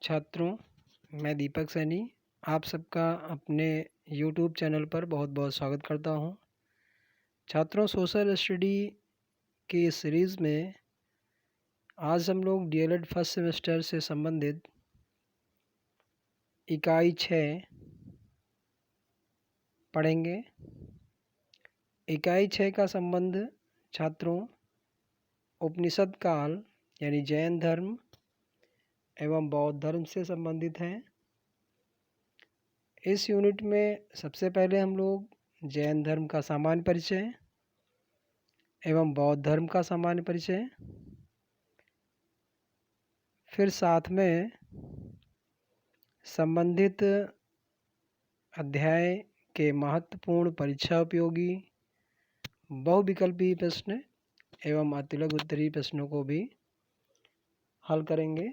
छात्रों, मैं दीपक सैनी आप सबका अपने YouTube चैनल पर बहुत बहुत स्वागत करता हूं। छात्रों, सोशल स्टडी की इस सीरीज़ में आज हम लोग DLED फर्स्ट सेमेस्टर से संबंधित इकाई 6 पढ़ेंगे। इकाई 6 का संबंध छात्रों उपनिषद काल यानी जैन धर्म एवं बौद्ध धर्म से संबंधित है। इस यूनिट में सबसे पहले हम लोग जैन धर्म का सामान्य परिचय एवं बौद्ध धर्म का सामान्य परिचय, फिर साथ में संबंधित अध्याय के महत्वपूर्ण परीक्षा उपयोगी बहुविकल्पी प्रश्न एवं अतिलघु उत्तरीय प्रश्नों को भी हल करेंगे।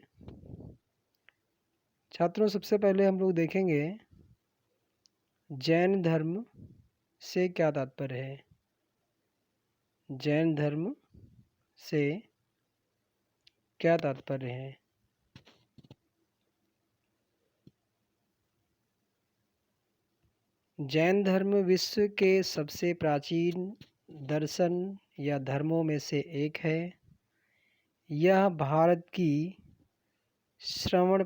छात्रों, सबसे पहले हम लोग देखेंगे जैन धर्म से क्या तात्पर्य है। जैन धर्म से क्या तात्पर्य है। जैन धर्म विश्व के सबसे प्राचीन दर्शन या धर्मों में से एक है। यह भारत की श्रवण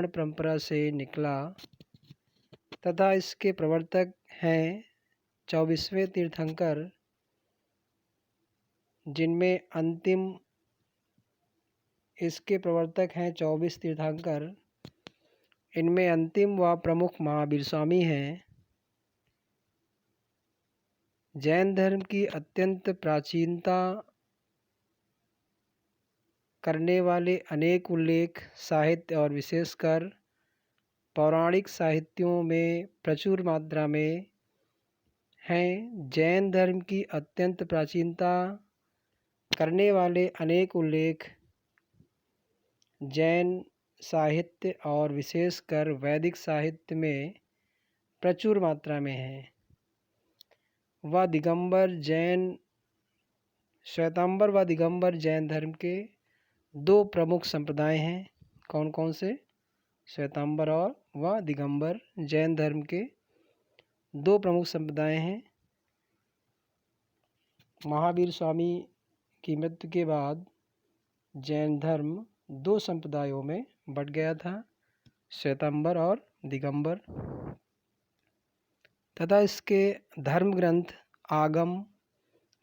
परंपरा से निकला तथा इसके प्रवर्तक हैं 24वें तीर्थंकर, जिनमें अंतिम इसके प्रवर्तक हैं 24 तीर्थंकर। इनमें अंतिम व प्रमुख महावीर स्वामी हैं। जैन धर्म की अत्यंत प्राचीनता करने वाले अनेक उल्लेख साहित्य और विशेषकर पौराणिक साहित्यों में प्रचुर मात्रा में हैं। जैन धर्म की अत्यंत प्राचीनता करने वाले अनेक उल्लेख जैन साहित्य और विशेषकर वैदिक साहित्य में प्रचुर मात्रा में हैं। व श्वेतांबर व दिगंबर जैन धर्म के दो प्रमुख संप्रदाय हैं। कौन कौन से? श्वेतांबर और व दिगंबर जैन धर्म के दो प्रमुख संप्रदाय हैं। महावीर स्वामी की मृत्यु के बाद जैन धर्म दो संप्रदायों में बंट गया था, श्वेतांबर और दिगंबर, तथा इसके धर्म ग्रंथ आगम,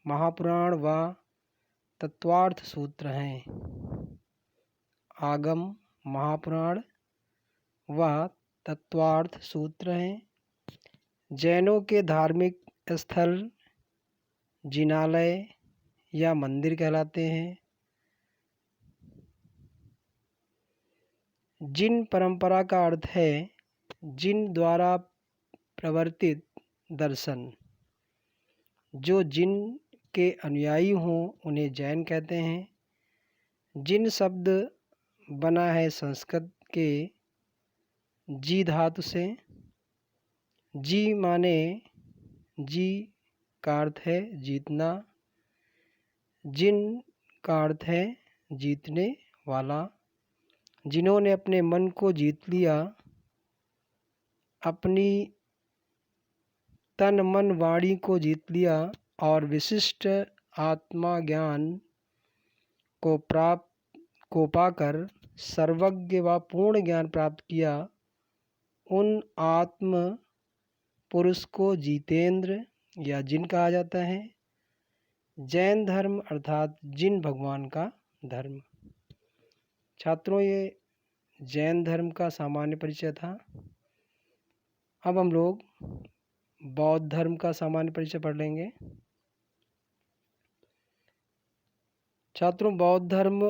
महापुराण व तत्वार्थ सूत्र हैं। आगम, महापुराण व तत्वार्थ सूत्र हैं। जैनों के धार्मिक स्थल जिनालय या मंदिर कहलाते हैं। जिन परंपरा का अर्थ है जिन द्वारा प्रवर्तित दर्शन। जो जिन के अनुयायी हों उन्हें जैन कहते हैं। जिन शब्द बना है संस्कृत के जी धातु से। जी माने जी का अर्थ है जीतना। जिन का अर्थ है जीतने वाला। जिन्होंने अपने मन को जीत लिया, अपनी तन मन वाणी को जीत लिया और विशिष्ट आत्मा ज्ञान को पाकर सर्वज्ञ व पूर्ण ज्ञान प्राप्त किया, उन आत्म पुरुष को जितेंद्र या जिन कहा जाता है। जैन धर्म अर्थात जिन भगवान का धर्म। छात्रों, ये जैन धर्म का सामान्य परिचय था। अब हम लोग बौद्ध धर्म का सामान्य परिचय पढ़ लेंगे। छात्रों, बौद्ध धर्म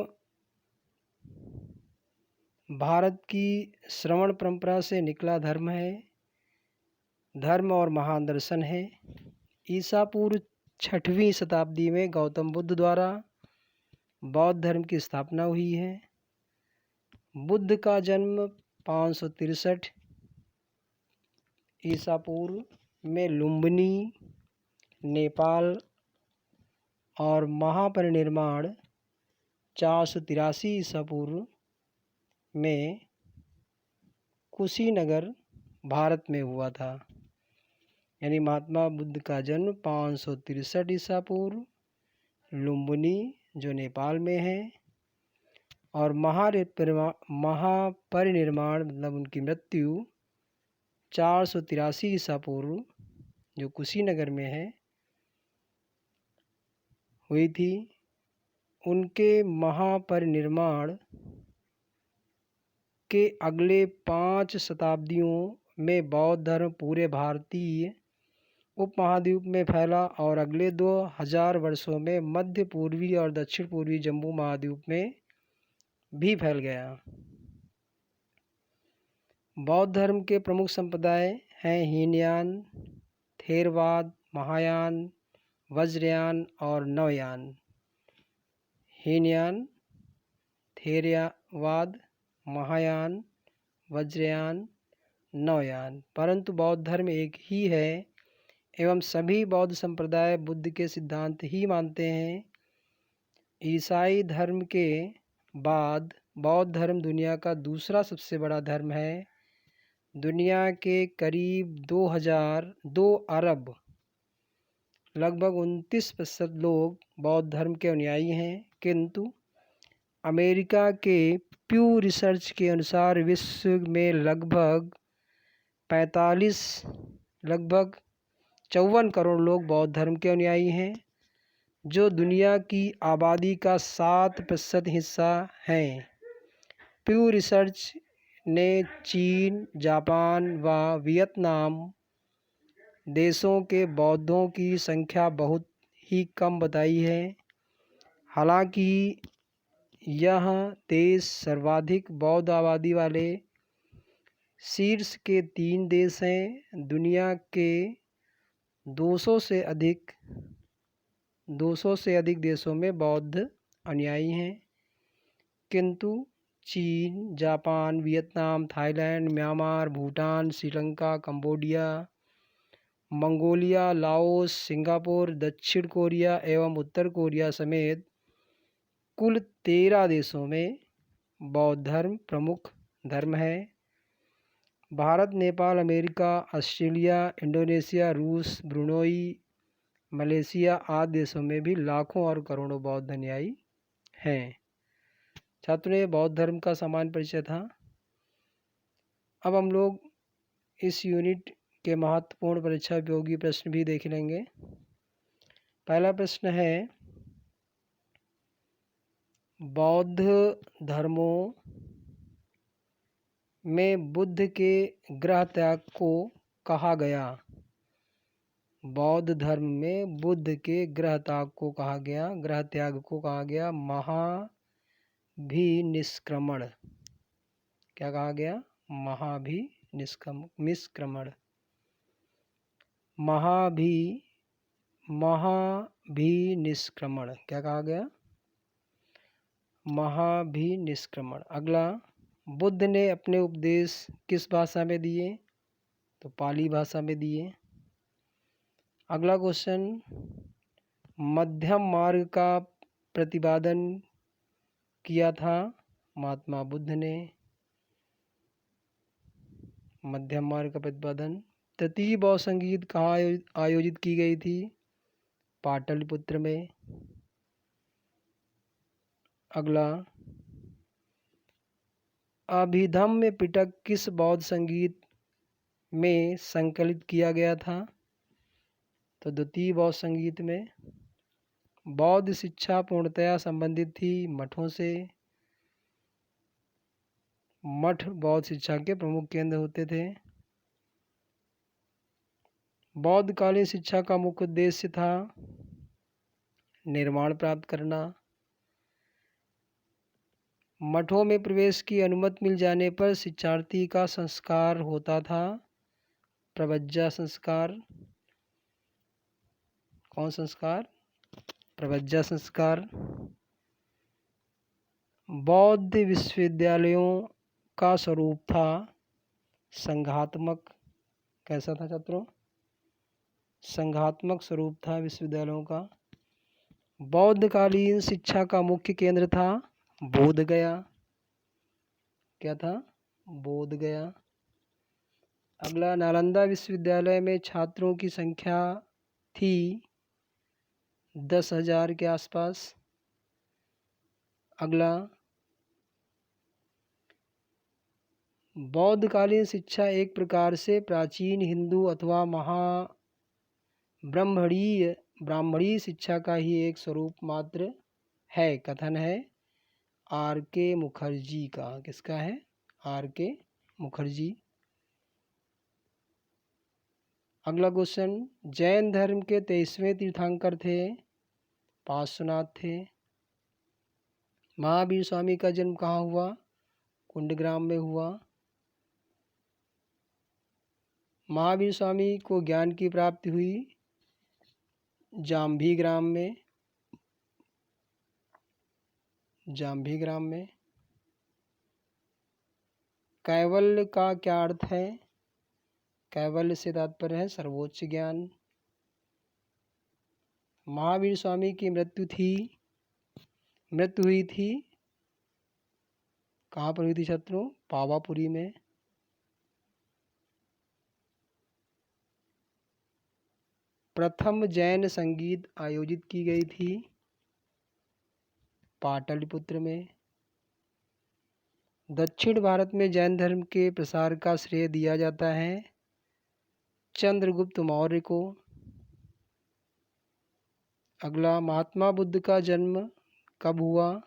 भारत की श्रवण परंपरा से निकला धर्म है। धर्म और महान दर्शन है। ईसा पूर्व 6वीं शताब्दी में गौतम बुद्ध द्वारा बौद्ध धर्म की स्थापना हुई है। बुद्ध का जन्म 563 ईसा पूर्व में लुम्बिनी, नेपाल और महापरिनिर्वाण 483 ईसा पूर्व में कुशीनगर भारत में हुआ था। यानी महात्मा बुद्ध का जन्म 563 ईसा पूर्व लुम्बिनी जो नेपाल में है, और महापरिनिर्वाण मतलब उनकी मृत्यु 483 ईसा पूर्व जो कुशीनगर में है हुई थी। उनके महापरिनिर्वाण के अगले 5 शताब्दियों में बौद्ध धर्म पूरे भारतीय उपमहाद्वीप में फैला और अगले 2000 वर्षों में मध्य पूर्वी और दक्षिण पूर्वी जम्बू महाद्वीप में भी फैल गया। बौद्ध धर्म के प्रमुख संप्रदाय हैं हीनयान, थेरवाद, महायान, वज्रयान और नवयान। हीनयान, थेरवाद, महायान, वज्रयान, नवयान। परंतु बौद्ध धर्म एक ही है एवं सभी बौद्ध संप्रदाय बुद्ध के सिद्धांत ही मानते हैं। ईसाई धर्म के बाद बौद्ध धर्म दुनिया का दूसरा सबसे बड़ा धर्म है। दुनिया के करीब 2 अरब लगभग 29% लोग बौद्ध धर्म के अनुयायी हैं, किंतु अमेरिका के प्यू रिसर्च के अनुसार विश्व में लगभग 54 करोड़ लोग बौद्ध धर्म के अनुयायी हैं, जो दुनिया की आबादी का 7% हिस्सा हैं। प्यू रिसर्च ने चीन, जापान व वियतनाम देशों के बौद्धों की संख्या बहुत ही कम बताई है। हालांकि यह देश सर्वाधिक बौद्ध आबादी वाले शीर्ष के 3 देश हैं। दुनिया के 200 से अधिक देशों में बौद्ध अनुयायी हैं, किंतु चीन, Japan, Vietnam, Thailand, Myanmar, Bhutan, Sri Lanka, Cambodia, Mongolia, Laos, Singapore, दक्षिण कोरिया एवं उत्तर कोरिया समेत कुल 13 देशों में बौद्ध धर्म प्रमुख धर्म है। Bharat, Nepal, America, Australia, Indonesia, रूस, ब्रुनोई, मलेशिया आदि देशों में भी लाखों और करोड़ों बौद्ध अनुयायी हैं। छात्रों, ये बौद्ध धर्म का सामान्य परिचय था। अब हम लोग इस यूनिट के महत्वपूर्ण परीक्षा उपयोगी प्रश्न भी देख लेंगे। पहला प्रश्न है, बौद्ध धर्मों में बुद्ध के गृह त्याग को कहा गया। बौद्ध धर्म में बुद्ध के गृह त्याग को कहा गया महाभिनिष्क्रमण। क्या कहा गया? महाभिनिष्क्रमण। महाभिनिष्क्रमण क्या कहा गया? महाभिनिष्क्रमण। अगला, बुद्ध ने अपने उपदेश किस भाषा में दिए? तो पाली भाषा में दिए। अगला क्वेश्चन, मध्यम मार्ग का प्रतिपादन किया था महात्मा बुद्ध ने। मध्यम मार्ग का प्रतिपादन। तृतीय बौद्ध संगीत कहाँ आयोजित की गई थी? पाटलिपुत्र में। अगला, अभिधम्म पिटक किस बौद्ध संगीत में संकलित किया गया था? तो द्वितीय बौद्ध संगीत में। बौद्ध शिक्षा पूर्णतया संबंधित थी मठों से। मठ बौद्ध शिक्षा के प्रमुख केंद्र होते थे। बौद्ध कालीन शिक्षा का मुख्य उद्देश्य था निर्वाण प्राप्त करना। मठों में प्रवेश की अनुमति मिल जाने पर शिक्षार्थी का संस्कार होता था प्रवज्जा संस्कार। कौन संस्कार? प्रवज्जा संस्कार। बौद्ध विश्वविद्यालयों का स्वरूप था संघात्मक। कैसा था छात्रों? संघात्मक स्वरूप था विश्वविद्यालयों का। बौद्धकालीन शिक्षा का मुख्य केंद्र था बोध गया। क्या था? बोध गया। अगला, नालंदा विश्वविद्यालय में छात्रों की संख्या थी 10,000 के आसपास। अगला, बौद्धकालीन शिक्षा एक प्रकार से प्राचीन हिंदू अथवा ब्राह्मणीय शिक्षा का ही एक स्वरूप मात्र है। कथन है आर के मुखर्जी का। किसका है? आर के मुखर्जी। अगला क्वेश्चन, जैन धर्म के 23वें तीर्थंकर थे पार्श्वनाथ थे। महावीर स्वामी का जन्म कहाँ हुआ? कुंडग्राम में हुआ। महावीर स्वामी को ज्ञान की प्राप्ति हुई जाम्भी ग्राम में। कैवल्य का क्या अर्थ है? कैवल्य से तात्पर्य है सर्वोच्च ज्ञान। महावीर स्वामी की मृत्यु हुई थी कहाँ पर हुई थी छात्रों? पावापुरी में। प्रथम जैन संगीत आयोजित की गई थी पाटलिपुत्र में। दक्षिण भारत में जैन धर्म के प्रसार का श्रेय दिया जाता है चंद्रगुप्त मौर्य को। अगला, महात्मा बुद्ध का जन्म कब हुआ?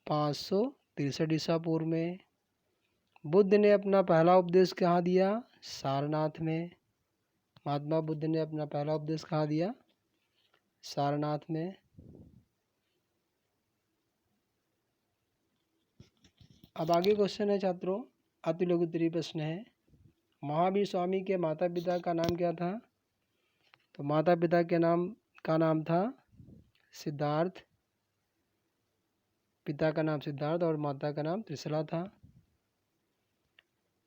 563 ईसा पूर्व में। बुद्ध ने अपना पहला उपदेश कहाँ दिया? सारनाथ में। महात्मा बुद्ध ने अपना पहला उपदेश कहाँ दिया? सारनाथ में। अब आगे क्वेश्चन है छात्रों, अति लघु उत्तरीय प्रश्न है। महावीर स्वामी के माता पिता का नाम क्या था? तो माता पिता के नाम का नाम था सिद्धार्थ। पिता का नाम सिद्धार्थ और माता का नाम त्रिशला था।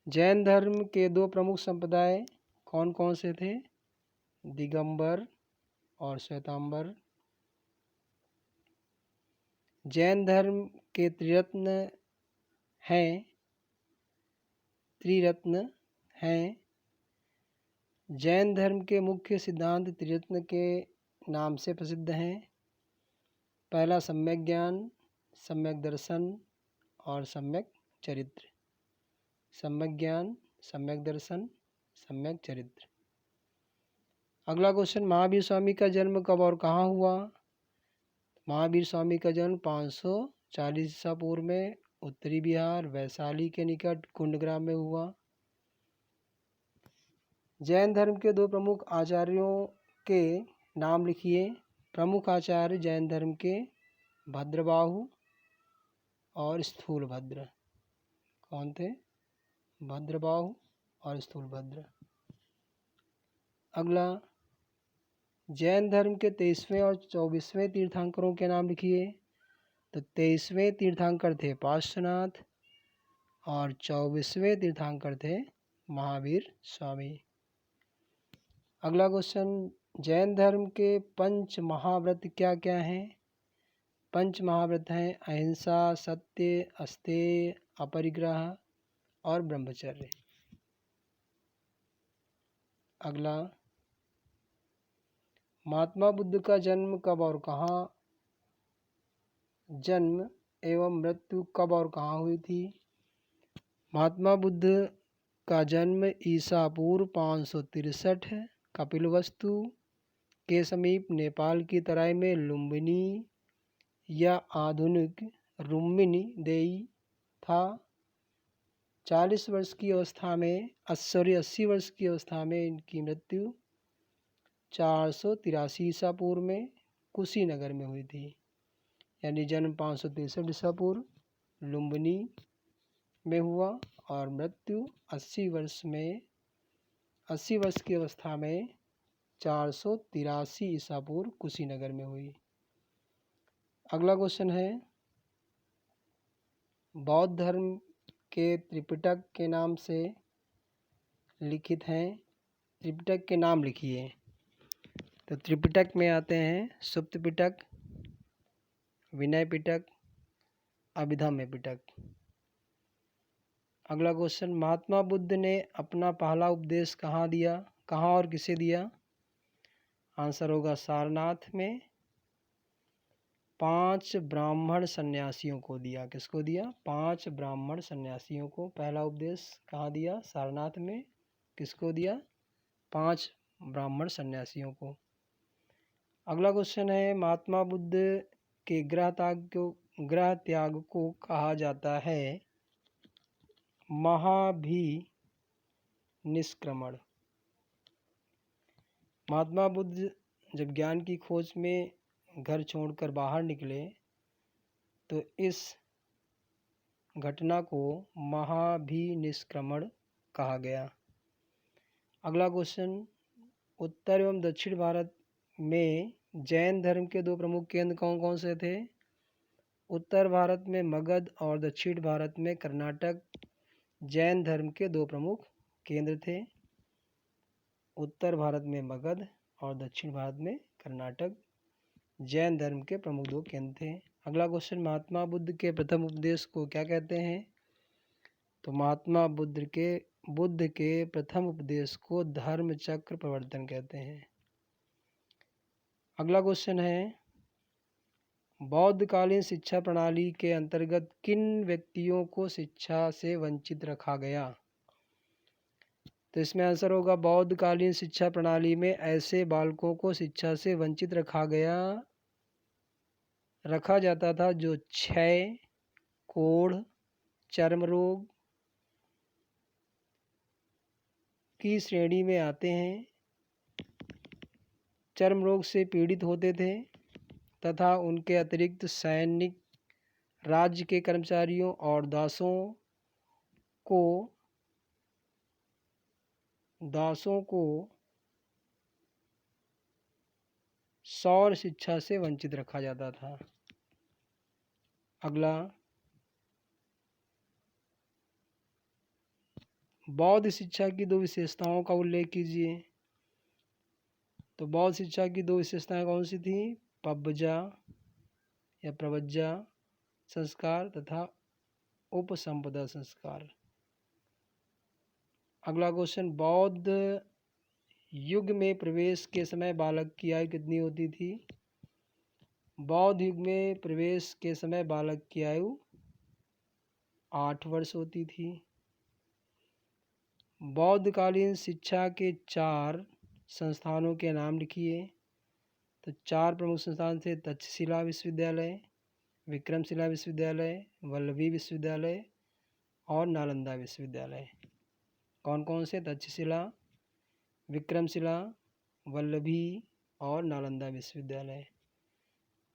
जैन धर्म के दो प्रमुख संप्रदाय कौन कौन से थे? दिगंबर और श्वेतांबर। जैन धर्म के त्रिरत्न हैं। जैन धर्म के मुख्य सिद्धांत त्रिरत्न के नाम से प्रसिद्ध हैं। पहला सम्यक ज्ञान, सम्यक दर्शन और सम्यक चरित्र। सम्यक ज्ञान, सम्यक दर्शन, सम्यक चरित्र। अगला क्वेश्चन, महावीर स्वामी का जन्म कब और कहाँ हुआ? महावीर स्वामी का जन्म 540 ईसा पूर्व में उत्तरी बिहार वैशाली के निकट कुंडग्राम में हुआ। जैन धर्म के दो प्रमुख आचार्यों के नाम लिखिए। प्रमुख आचार्य जैन धर्म के भद्रबाहु और स्थूलभद्र। कौन थे? भद्रबाहु और स्थूलभद्र। अगला, जैन धर्म के 23वें और 24वें तीर्थंकरों के नाम लिखिए। तो 23वें तीर्थंकर थे पार्श्वनाथ और 24वें तीर्थंकर थे महावीर स्वामी। अगला क्वेश्चन, जैन धर्म के पंच महाव्रत क्या क्या हैं? पंच महाव्रत हैं अहिंसा, सत्य, अस्तेय, अपरिग्रह और ब्रह्मचर्य। अगला, महात्मा बुद्ध का जन्म कब और कहाँ? जन्म एवं मृत्यु कब और कहाँ हुई थी? महात्मा बुद्ध का जन्म ईसा पूर्व 563 कपिलवस्तु के समीप नेपाल की तराई में लुम्बिनी या आधुनिक रुम्मिनी देई था। 40 वर्ष की अवस्था में 80 वर्ष की अवस्था में इनकी मृत्यु 483 ईसा पूर्व में कुशीनगर में हुई थी। यानी जन्म 563 ईसा पूर्व लुम्बिनी में हुआ और मृत्यु 80 वर्ष की अवस्था में 483 ईसा पूर्व कुशीनगर में हुई। अगला क्वेश्चन है, बौद्ध धर्म के त्रिपिटक के नाम से लिखित हैं। त्रिपिटक के नाम लिखिए। तो त्रिपिटक में आते हैं सुप्त पिटक, विनय पिटक, अभिधम्य पिटक। अगला क्वेश्चन, महात्मा बुद्ध ने अपना पहला उपदेश कहाँ दिया, कहाँ और किसे दिया? आंसर होगा सारनाथ में 5 ब्राह्मण सन्यासियों को दिया। किसको दिया? 5 ब्राह्मण सन्यासियों को पहला उपदेश कहाँ दिया? सारनाथ में। किसको दिया? 5 ब्राह्मण सन्यासियों को। अगला क्वेश्चन है, महात्मा बुद्ध के गृह त्याग को कहा जाता है महाभिनिष्क्रमण। महात्मा बुद्ध जब ज्ञान की खोज में घर छोड़कर बाहर निकले तो इस घटना को महाभिनिष्क्रमण कहा गया। अगला क्वेश्चन, उत्तर एवं दक्षिण भारत में जैन धर्म के 2 प्रमुख केंद्र कौन कौन से थे? उत्तर भारत में मगध और दक्षिण भारत में कर्नाटक जैन धर्म के 2 प्रमुख केंद्र थे। उत्तर भारत में मगध और दक्षिण भारत में कर्नाटक जैन धर्म के प्रमुख 2 केंद्र थे। अगला क्वेश्चन, महात्मा बुद्ध के प्रथम उपदेश को क्या कहते हैं? तो महात्मा बुद्ध के प्रथम उपदेश को धर्म चक्र प्रवर्तन कहते हैं। अगला क्वेश्चन है, बौद्धकालीन शिक्षा प्रणाली के अंतर्गत किन व्यक्तियों को शिक्षा से वंचित रखा गया? तो इसमें आंसर होगा बौद्धकालीन शिक्षा प्रणाली में ऐसे बालकों को शिक्षा से वंचित रखा जाता था जो क्षय, कोढ़, चर्म रोग की श्रेणी में आते हैं, चर्म रोग से पीड़ित होते थे तथा उनके अतिरिक्त सैनिक, राज्य के कर्मचारियों और दासों को सौर शिक्षा से वंचित रखा जाता था। अगला, बौद्ध शिक्षा की 2 विशेषताओं का उल्लेख कीजिए। तो बौद्ध शिक्षा की 2 विशेषताएं कौन सी थी? पब्बजा या प्रवज्जा संस्कार तथा उपसंपदा संस्कार। अगला क्वेश्चन, बौद्ध युग में प्रवेश के समय बालक की आयु कितनी होती थी? बौद्ध युग में प्रवेश के समय बालक की आयु 8 वर्ष होती थी। बौद्धकालीन शिक्षा के 4 संस्थानों के नाम लिखिए। तो 4 प्रमुख संस्थान थे तक्षशिला विश्वविद्यालय, विक्रमशिला विश्वविद्यालय, वल्लभी विश्वविद्यालय और नालंदा विश्वविद्यालय। कौन कौन से? तक्षशिला, विक्रमशिला, वल्लभी और नालंदा विश्वविद्यालय।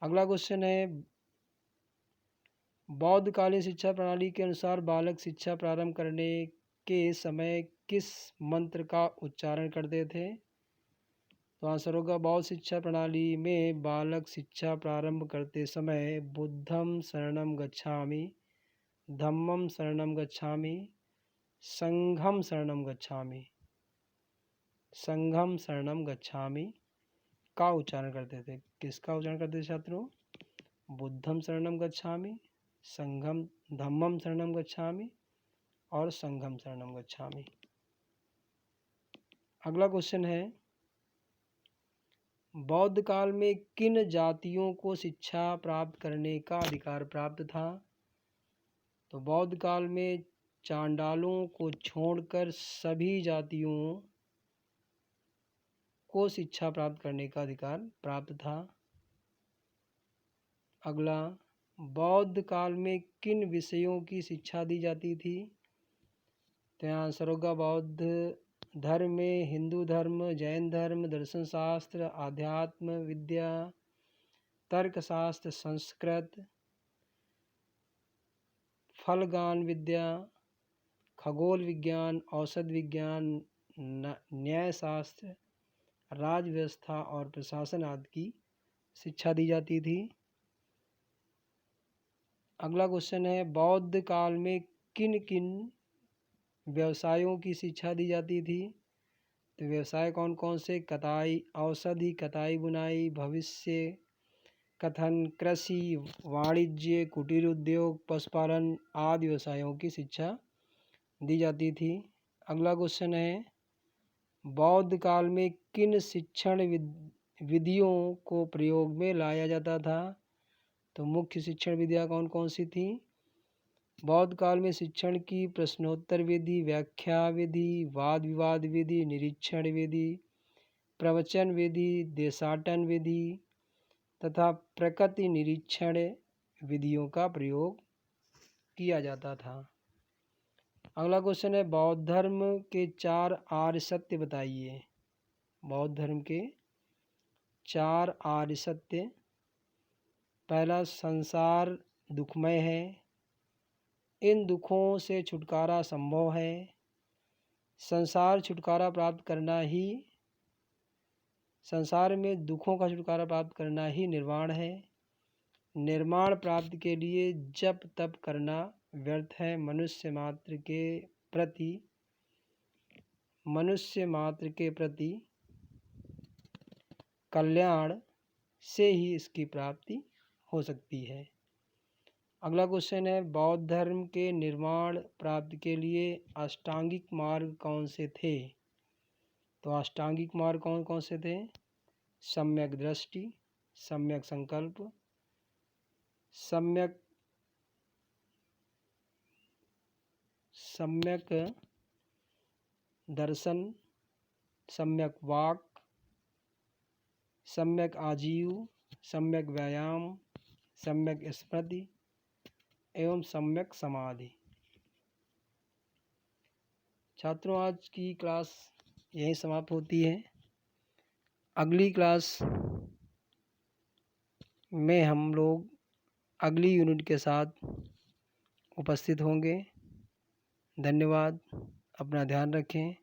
अगला क्वेश्चन है, बौद्धकालीन शिक्षा प्रणाली के अनुसार बालक शिक्षा प्रारंभ करने के समय किस मंत्र का उच्चारण करते थे? तो आंसर होगा बौद्ध शिक्षा प्रणाली में बालक शिक्षा प्रारंभ करते समय बुद्धम शरणम गच्छामि, धम्मम शरणम गच्छामि, संघम शरणम गच्छामि का उच्चारण करते थे। किसका उच्चारण करते थे छात्रों? बुद्धम शरणम गच्छामि, धम्मम शरणम गच्छामि और संघम शरणम गच्छामि। अगला क्वेश्चन है, बौद्ध काल में किन जातियों को शिक्षा प्राप्त करने का अधिकार प्राप्त था? तो बौद्ध काल में चांडालों को छोड़कर सभी जातियों को शिक्षा प्राप्त करने का अधिकार प्राप्त था। अगला, बौद्ध काल में किन विषयों की शिक्षा दी जाती थी? तो यहाँ आंसर होगा बौद्ध धर्म में हिंदू धर्म, जैन धर्म, दर्शन शास्त्र, आध्यात्म विद्या, तर्कशास्त्र, संस्कृत, फलगान विद्या, खगोल विज्ञान, औषध विज्ञान, न्यायशास्त्र, राज व्यवस्था और प्रशासन आदि की शिक्षा दी जाती थी। अगला क्वेश्चन है, बौद्ध काल में किन किन व्यवसायों की शिक्षा दी जाती थी? तो व्यवसाय कौन कौन से? कताई, औषधि, कताई बुनाई, भविष्य कथन, कृषि, वाणिज्य, कुटीर उद्योग, पशुपालन आदि व्यवसायों की शिक्षा दी जाती थी। अगला क्वेश्चन है, बौद्ध काल में किन शिक्षण विधियों को प्रयोग में लाया जाता था? तो मुख्य शिक्षण विधियाँ कौन कौन सी थी? बौद्ध काल में शिक्षण की प्रश्नोत्तर विधि, व्याख्या विधि, वाद विवाद विधि, निरीक्षण विधि, प्रवचन विधि, देशाटन विधि तथा प्रकृति निरीक्षण विधियों का प्रयोग किया जाता था। अगला क्वेश्चन है, बौद्ध धर्म के 4 आर्य सत्य बताइए। बौद्ध धर्म के 4 आर्य सत्य। पहला, संसार दुखमय है, इन दुखों से छुटकारा संभव है, संसार में दुखों का छुटकारा प्राप्त करना ही निर्वाण है, निर्माण प्राप्ति के लिए जप तप करना व्यर्थ है, मनुष्य मात्र के प्रति कल्याण से ही इसकी प्राप्ति हो सकती है। अगला क्वेश्चन है, बौद्ध धर्म के निर्माण प्राप्ति के लिए अष्टांगिक मार्ग कौन से थे? तो अष्टांगिक मार्ग कौन कौन से थे? सम्यक दृष्टि, सम्यक संकल्प, सम्यक दर्शन, सम्यक वाक, सम्यक आजीव, सम्यक व्यायाम, सम्यक स्मृति एवं सम्यक समाधि। छात्रों, आज की क्लास यहीं समाप्त होती है। अगली क्लास में हम लोग अगली यूनिट के साथ उपस्थित होंगे। धन्यवाद। अपना ध्यान रखें।